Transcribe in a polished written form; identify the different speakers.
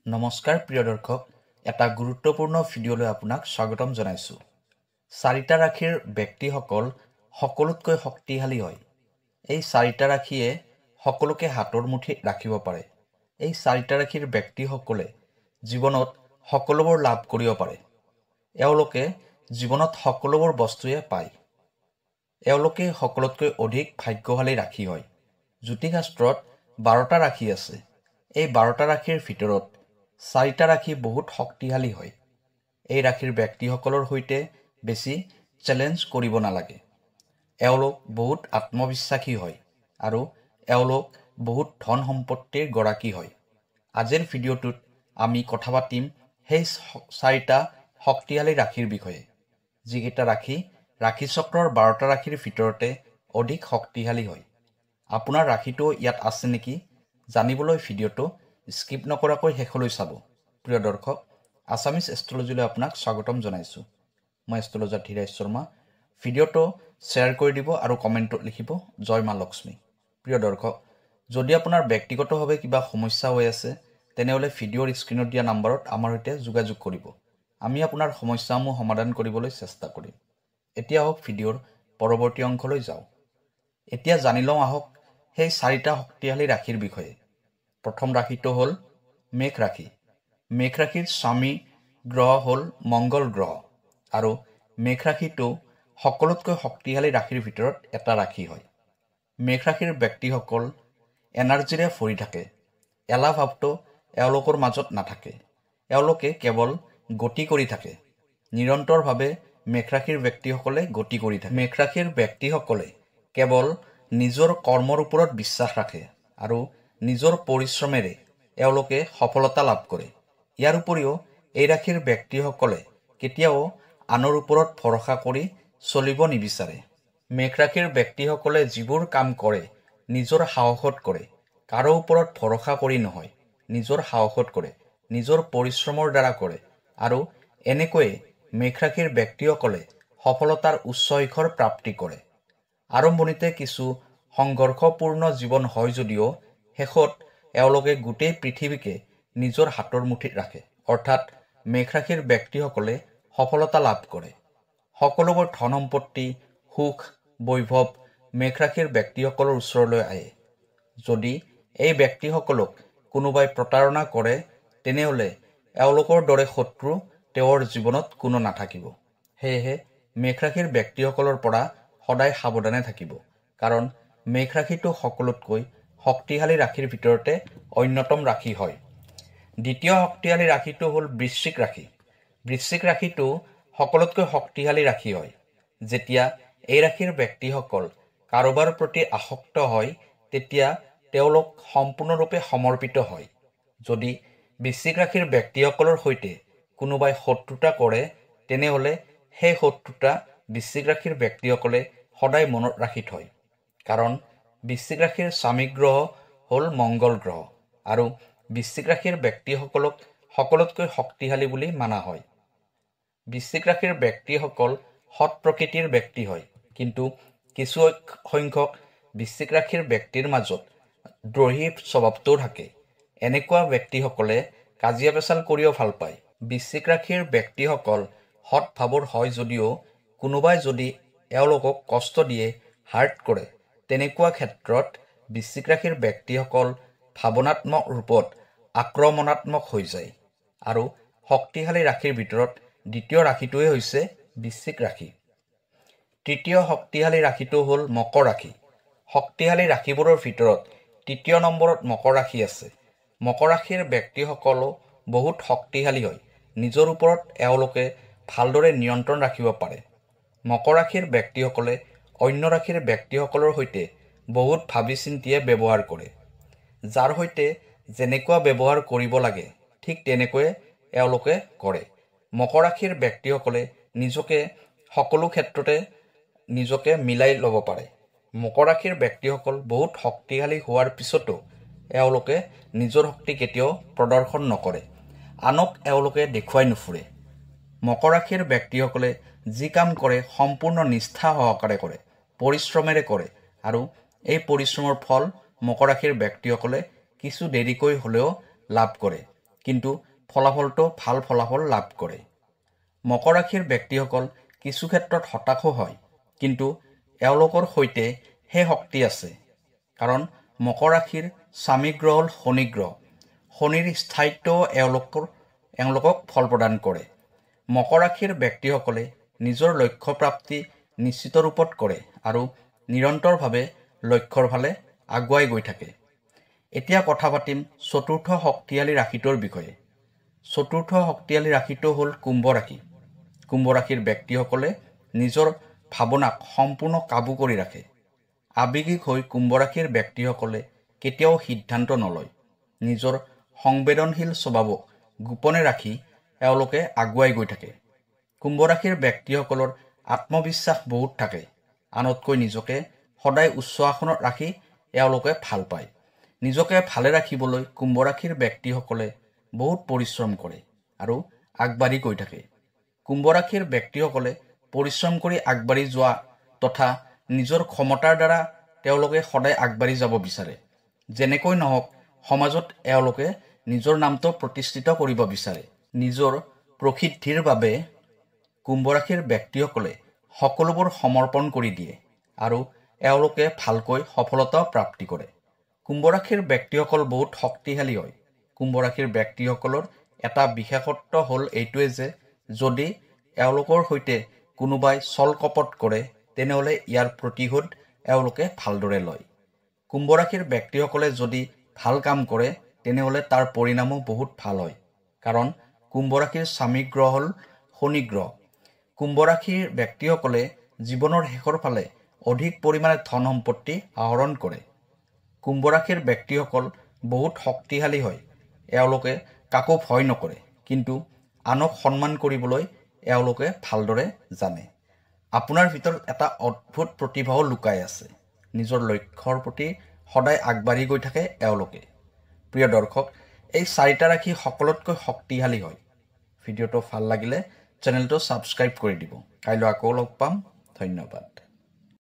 Speaker 1: নমস্কাৰ প্ৰিয় দৰ্শক, এটা গুৰুত্বপূৰ্ণ ভিডিঅ'লৈ আপোনাক স্বাগতম জনাইছোঁ। চাৰিটা ৰাশিৰ ব্যক্তিসকল সকলোতকৈ শক্তিশালী হয়। এই চাৰিটা ৰাশিয়ে সকলোকে হাতৰ মুঠিত ৰাখিব পাৰে। এই চাৰিটা ৰাশিৰ ব্যক্তিসকলে জীৱনত সকলোবোৰ লাভ কৰিব পাৰে। এওঁলোকে জীৱনত সকলোবোৰ বস্তুৱে পায়। এওঁলোকে সকলোতকৈ অধিক ভাগ্যশালী ৰাশি হয়। জ্যোতিষশাস্ত্ৰত 12টা ৰাশি আছে। এই 12টা ৰাশিৰ ভিতৰত চাৰিটা ৰাশি বহুত শক্তিশালী হয়। এই ৰাশিৰ ব্যক্তিসকলৰ সৈতে বেছি চেলেঞ্জ কৰিব নালাগে। এওঁলোক বহুত আত্মবিশ্বাসী হয় আৰু এওঁলোক বহুত ধন সম্পত্তিৰ গৰাকী হয়। আজিৰ ভিডিঅ'টোত আমি কথা পাতিম সেই চাৰিটা শক্তিশালী ৰাশিৰ বিষয়ে, যিকেইটা ৰাশিচক্ৰৰ 12টা ৰাশিৰ ভিতৰতে অধিক শক্তিশালী হয়। আপোনাৰ ৰাশিটো ইয়াত আছে নেকি জানিবলৈ ভিডিঅ'টো স্কিপ নকৰাকৈ শেষলৈ চাব। প্ৰিয় দৰ্শক, আছামিজ এষ্ট্ৰলজিলৈ আপোনাক স্বাগতম জনাইছোঁ। মই এষ্ট্ৰলজাৰ ধীৰাজ শৰ্মা। ভিডিঅ'টো শ্বেয়াৰ কৰি দিব আৰু কমেণ্টত লিখিব জয় মা লক্ষ্মী। প্ৰিয় দৰ্শক, যদি আপোনাৰ ব্যক্তিগতভাৱে কিবা সমস্যা হৈ আছে তেনেহ'লে ভিডিঅ'ৰ স্ক্ৰীণত দিয়া নম্বৰত আমাৰ সৈতে যোগাযোগ কৰিব। আমি আপোনাৰ সমস্যাসমূহ সমাধান কৰিবলৈ চেষ্টা কৰিম। এতিয়া আহক ভিডিঅ'ৰ পৰৱৰ্তী অংশলৈ যাওঁ। এতিয়া জানি লওঁ আহক সেই চাৰিটা শক্তিশালী ৰাশিৰ বিষয়ে। প্ৰথম ৰাশিটো হ'ল মেঘ ৰাশি। মেঘ ৰাশিৰ স্বামী গ্ৰহ হ'ল মংগল গ্ৰহ আৰু মেঘ ৰাশিটো সকলোতকৈ শক্তিশালী ৰাশিৰ ভিতৰত এটা ৰাশি হয়। মেঘ ৰাশিৰ ব্যক্তিসকল এনাৰ্জিৰে ভৰি থাকে। এলাহ ভাৱটো এওঁলোকৰ মাজত নাথাকে। এওঁলোকে কেৱল গতি কৰি থাকে। নিৰন্তৰভাৱে মেঘ ৰাশিৰ ব্যক্তিসকলে গতি কৰি থাকে। মেঘ ৰাশিৰ ব্যক্তিসকলে কেৱল নিজৰ কৰ্মৰ ওপৰত বিশ্বাস ৰাখে আৰু নিজৰ পৰিশ্ৰমেৰে এওঁলোকে সফলতা লাভ কৰে। ইয়াৰ উপৰিও এই ৰাশিৰ ব্যক্তিসকলে কেতিয়াও আনৰ ওপৰত ভৰসা কৰি চলিব নিবিচাৰে। মেঘ ৰাশিৰ ব্যক্তিসকলে যিবোৰ কাম কৰে নিজৰ সাহসত কৰে। কাৰো ওপৰত ভৰসা কৰি নহয়, নিজৰ সাহসত কৰে, নিজৰ পৰিশ্ৰমৰ দ্বাৰা কৰে আৰু এনেকৈয়ে মেঘ ৰাশিৰ ব্যক্তিসকলে সফলতাৰ উচ্চ শিখৰ প্ৰাপ্তি কৰে। আৰম্ভণিতে কিছু সংঘৰ্ষপূৰ্ণ জীৱন হয় যদিও শেষত এওঁলোকে গোটেই পৃথিৱীকে নিজৰ হাতৰ মুঠিত ৰাখে। অৰ্থাৎ মেঘ ৰাশিৰ ব্যক্তিসকলে সফলতা লাভ কৰে। সকলোবোৰ ধন সম্পত্তি, সুখ, বৈভৱ মেঘ ৰাশিৰ ব্যক্তিসকলৰ ওচৰলৈ আহে। যদি এই ব্যক্তিসকলক কোনোবাই প্ৰতাৰণা কৰে তেনেহ'লে এওঁলোকৰ দৰে শত্ৰু তেওঁৰ জীৱনত কোনো নাথাকিব। সেয়েহে মেঘ ৰাশিৰ ব্যক্তিসকলৰ পৰা সদায় সাৱধানে থাকিব, কাৰণ মেঘ ৰাশিটো সকলোতকৈ শক্তিশালী ৰাশিৰ ভিতৰতে অন্যতম ৰাশি হয়। দ্বিতীয় শক্তিশালী ৰাশিটো হ'ল বৃশ্চিক ৰাশি। বৃশ্চিক ৰাশিটো সকলোতকৈ শক্তিশালী ৰাশি হয়। যেতিয়া এই ৰাশিৰ ব্যক্তিসকল কাৰোবাৰ প্ৰতি আসক্ত হয় তেতিয়া তেওঁলোক সম্পূৰ্ণৰূপে সমৰ্পিত হয়। যদি বৃশ্চিক ৰাশিৰ ব্যক্তিসকলৰ সৈতে কোনোবাই শত্ৰুতা কৰে তেনেহ'লে সেই শত্ৰুতা বৃশ্চিক ৰাশিৰ ব্যক্তিসকলে সদায় মনত ৰাখি থয়, কাৰণ বৃশ্চিক ৰাশিৰ স্বামী গ্ৰহ হ'ল মংগল গ্ৰহ আৰু বৃশ্চিক ৰাশিৰ ব্যক্তিসকলক সকলোতকৈ শক্তিশালী বুলি মানা হয়। বৃশ্চিক ৰাশিৰ ব্যক্তিসকল সৎ প্ৰকৃতিৰ ব্যক্তি হয়, কিন্তু কিছু সংখ্যক বৃশ্চিক ৰাশিৰ ব্যক্তিৰ মাজত দ্ৰোহী স্বভাৱটোও থাকে। এনেকুৱা ব্যক্তিসকলে কাজিয়া পেচাল কৰিও ভাল পায়। বৃশ্চিক ৰাশিৰ ব্যক্তিসকল সৎ ভাৱৰ হয় যদিও কোনোবাই যদি এওঁলোকক কষ্ট দিয়ে, হাৰ্ট কৰে, তেনেকুৱা ক্ষেত্ৰত বৃশ্চিক ৰাশিৰ ব্যক্তিসকল ভাৱনাত্মক ৰূপত আক্ৰমণাত্মক হৈ যায়। আৰু শক্তিশালী ৰাশিৰ ভিতৰত দ্বিতীয় ৰাশিটোৱে হৈছে বৃশ্চিক ৰাশি। তৃতীয় শক্তিশালী ৰাশিটো হ'ল মকৰ ৰাশি। শক্তিশালী ৰাশিবোৰৰ ভিতৰত তৃতীয় নম্বৰত মকৰ ৰাশি আছে। মকৰ ৰাশিৰ ব্যক্তিসকলো বহুত শক্তিশালী হয়। নিজৰ ওপৰত এওঁলোকে ভালদৰে নিয়ন্ত্ৰণ ৰাখিব পাৰে। মকৰ ৰাশিৰ ব্যক্তিসকলে অন্য ৰাশিৰ ব্যক্তিসকলৰ সৈতে বহুত ভাবি চিন্তিয়ে ব্যৱহাৰ কৰে। যাৰ সৈতে যেনেকুৱা ব্যৱহাৰ কৰিব লাগে ঠিক তেনেকৈয়ে এওঁলোকে কৰে। মকৰ ৰাশিৰ ব্যক্তিসকলে নিজকে সকলো ক্ষেত্ৰতে নিজকে মিলাই ল'ব পাৰে। মকৰ ৰাশিৰ ব্যক্তিসকল বহুত শক্তিশালী হোৱাৰ পিছতো এওঁলোকে নিজৰ শক্তি কেতিয়াও প্ৰদৰ্শন নকৰে। আনক এওঁলোকে দেখুৱাই নুফুৰে। মকৰ ৰাশিৰ ব্যক্তিসকলে যি কাম কৰে সম্পূৰ্ণ নিষ্ঠা সহকাৰে কৰে, পৰিশ্ৰমেৰে কৰে আৰু এই পৰিশ্ৰমৰ ফল মকৰ ৰাশিৰ ব্যক্তিসকলে কিছু দেৰিকৈ হ'লেও লাভ কৰে। কিন্তু ফলাফলটো ভাল ফলাফল লাভ কৰে। মকৰ ৰাশিৰ ব্যক্তিসকল কিছু ক্ষেত্ৰত হতাশো হয়, কিন্তু এওঁলোকৰ সৈতে সেই শক্তি আছে। কাৰণ মকৰ ৰাশিৰ স্বামী গ্ৰহ হ'ল শনি গ্ৰহ। শনিৰ স্থায়িত্বও এওঁলোকক ফল প্ৰদান কৰে। মকৰ ৰাশিৰ ব্যক্তিসকলে নিজৰ লক্ষ্য প্ৰাপ্তি নিশ্চিত ৰূপত কৰে আৰু নিৰন্তৰভাৱে লক্ষ্যৰ ফালে আগুৱাই গৈ থাকে। এতিয়া কথা পাতিম চতুৰ্থ শক্তিশালী ৰাশিটোৰ বিষয়ে। চতুৰ্থ শক্তিশালী ৰাশিটো হ'ল কুম্ভ ৰাশি। কুম্ভ ৰাশিৰ ব্যক্তিসকলে নিজৰ ভাৱনাক সম্পূৰ্ণ কাবু কৰি ৰাখে। আৱেগিক হৈ কুম্ভ ৰাশিৰ ব্যক্তিসকলে কেতিয়াও সিদ্ধান্ত নলয়। নিজৰ সংবেদনশীল স্বভাৱক গোপনে ৰাখি এওঁলোকে আগুৱাই গৈ থাকে। কুম্ভ ৰাশিৰ ব্যক্তিসকলৰ আত্মবিশ্বাস বহুত থাকে। আনতকৈ নিজকে সদায় উচ্চ আসনত ৰাখি এওঁলোকে ভাল পায়। নিজকে ভালে ৰাখিবলৈ কুম্ভ ৰাশিৰ ব্যক্তিসকলে বহুত পৰিশ্ৰম কৰে আৰু আগবাঢ়ি গৈ থাকে। কুম্ভ ৰাশিৰ ব্যক্তিসকলে পৰিশ্ৰম কৰি আগবাঢ়ি যোৱা তথা নিজৰ ক্ষমতাৰ দ্বাৰা তেওঁলোকে সদায় আগবাঢ়ি যাব বিচাৰে। যেনেকৈ নহওক সমাজত এওঁলোকে নিজৰ নামটো প্ৰতিষ্ঠিত কৰিব বিচাৰে। নিজৰ প্ৰসিদ্ধিৰ বাবে কুম্ভ ৰাশিৰ ব্যক্তিসকলে সকলোবোৰ সমৰ্পণ কৰি দিয়ে আৰু এওঁলোকে ভালকৈ সফলতা প্ৰাপ্তি কৰে। কুম্ভ ৰাশিৰ ব্যক্তিসকল বহুত শক্তিশালী হয়। কুম্ভ ৰাশিৰ ব্যক্তিসকলৰ এটা বিশেষত্ব হ'ল এইটোৱে যে যদি এওঁলোকৰ সৈতে কোনোবাই ছল কপট কৰে তেনেহ'লে ইয়াৰ প্ৰতিশোধ এওঁলোকে ভালদৰে লয়। কুম্ভ ৰাশিৰ ব্যক্তিসকলে যদি ভাল কাম কৰে তেনেহ'লে তাৰ পৰিণামো বহুত ভাল হয়। কাৰণ কুম্ভ ৰাশিৰ স্বামী গ্ৰহ হ'ল শনি গ্ৰহ। কুম্ভ ৰাশিৰ ব্যক্তিসকলে জীৱনৰ শেষৰ ফালে অধিক পৰিমাণে ধন সম্পত্তি আহৰণ কৰে। কুম্ভ ৰাশিৰ ব্যক্তিসকল বহুত শক্তিশালী হয়। এওঁলোকে কাকো ভয় নকৰে, কিন্তু আনক সন্মান কৰিবলৈ এওঁলোকে ভালদৰে জানে। আপোনাৰ ভিতৰত এটা অদ্ভুত প্ৰতিভাও লুকাই আছে। নিজৰ লক্ষ্যৰ প্ৰতি সদায় আগবাঢ়ি গৈ থাকে এওঁলোকে। প্ৰিয় দৰ্শক, এই 4টা ৰাশি সকলোতকৈ শক্তিশালী হয়। ভিডিঅ'টো ভাল লাগিলে চেনেলটো ছাবস্ক্ৰাইব কৰি দিব। কাইলৈ আকৌ লগ পাম। ধন্যবাদ।